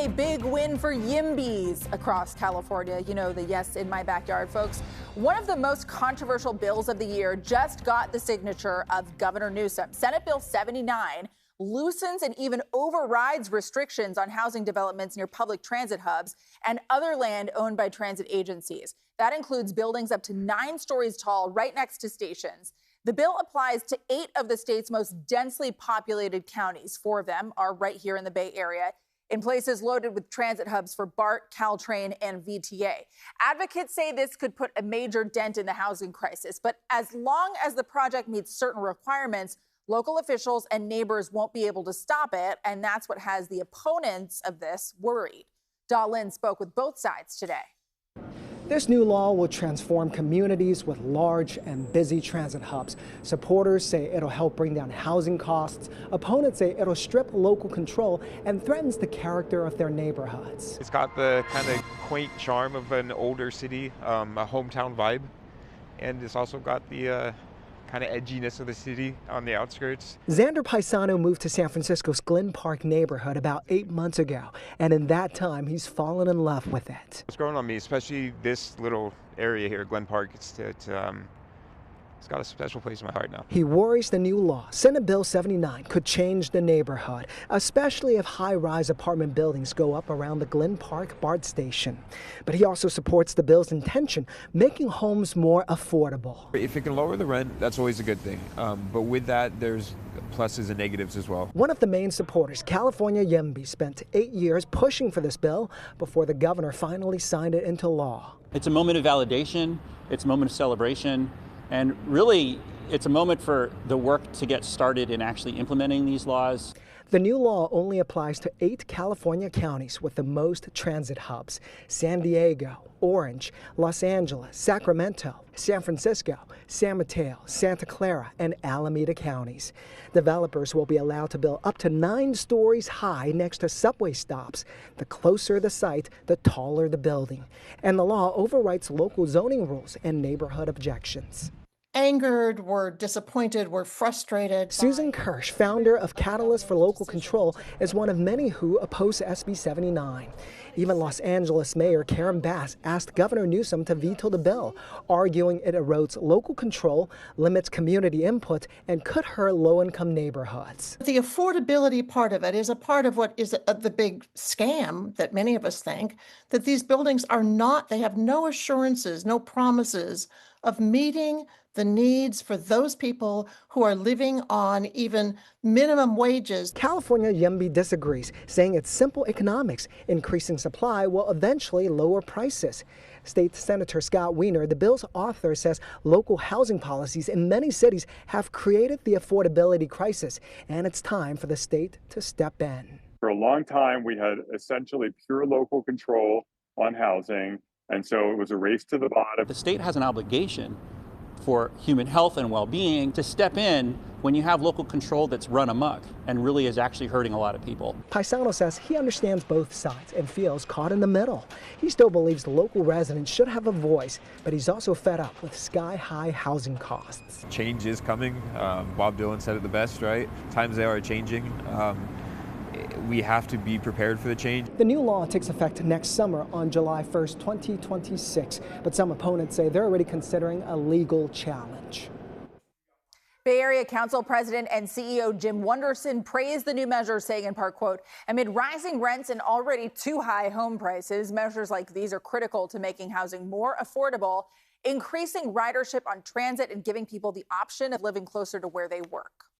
A big win for YIMBYs across California. You know, the yes in my backyard folks. One of the most controversial bills of the year just got the signature of Governor Newsom. Senate Bill 79 loosens and even overrides restrictions on housing developments near public transit hubs and other land owned by transit agencies. That includes buildings up to 9 stories tall right next to stations. The bill applies to 8 of the state's most densely populated counties. 4 of them are right here in the Bay Area, in places loaded with transit hubs for BART, Caltrain, and VTA. Advocates say this could put a major dent in the housing crisis, but as long as the project meets certain requirements, local officials and neighbors won't be able to stop it, and that's what has the opponents of this worried. Da Lin spoke with both sides today. This new law will transform communities with large and busy transit hubs. Supporters say it'll help bring down housing costs. Opponents say it'll strip local control and threatens the character of their neighborhoods. It's got the kind of quaint charm of an older city, a hometown vibe, and it's also got the kind of edginess of the city on the outskirts. Xander Paisano moved to San Francisco's Glen Park neighborhood about 8 months ago, and in that time, he's fallen in love with it. It's growing on me, especially this little area here, Glen Park. It's got a special place in my heart now. He worries the new law, Senate Bill 79, could change the neighborhood, especially if high-rise apartment buildings go up around the Glen Park BART station. But he also supports the bill's intention, making homes more affordable. If it can lower the rent, that's always a good thing. But with that, there's pluses and negatives as well. One of the main supporters, California YIMBY, spent 8 years pushing for this bill before the governor finally signed it into law. It's a moment of validation, it's a moment of celebration, and really it's a moment for the work to get started in actually implementing these laws. The new law only applies to 8 California counties with the most transit hubs: San Diego, Orange, Los Angeles, Sacramento, San Francisco, San Mateo, Santa Clara, and Alameda counties. Developers will be allowed to build up to 9 stories high next to subway stops. The closer the site, the taller the building. And the law overrides local zoning rules and neighborhood objections. Angered, we're disappointed, we're frustrated. Susan Kirsch, founder of Catalyst for Local Control, is one of many who oppose SB 79. Even Los Angeles Mayor Karen Bass asked Governor Newsom to veto the bill, arguing it erodes local control, limits community input, and could hurt low-income neighborhoods. The affordability part of it is a part of what is the big scam that many of us think, that these buildings are not, they have no assurances, no promises of meeting the needs for those people who are living on even minimum wages. California YIMBY disagrees, saying it's simple economics. Increasing supply will eventually lower prices. State Senator Scott Wiener, the bill's author, says local housing policies in many cities have created the affordability crisis, and it's time for the state to step in. For a long time, we had essentially pure local control on housing, and so it was a race to the bottom. The state has an obligation for human health and well-being to step in when you have local control that's run amok and really is actually hurting a lot of people. Paisano says he understands both sides and feels caught in the middle. He still believes local residents should have a voice, but he's also fed up with sky-high housing costs. Change is coming. Bob Dylan said it the best, right? Times they are changing. We have to be prepared for the change. The new law takes effect next summer on July 1st, 2026, but some opponents say they're already considering a legal challenge. Bay Area Council President and CEO Jim Wonderson praised the new measure, saying in part, quote, amid rising rents and already too high home prices, measures like these are critical to making housing more affordable, increasing ridership on transit, and giving people the option of living closer to where they work.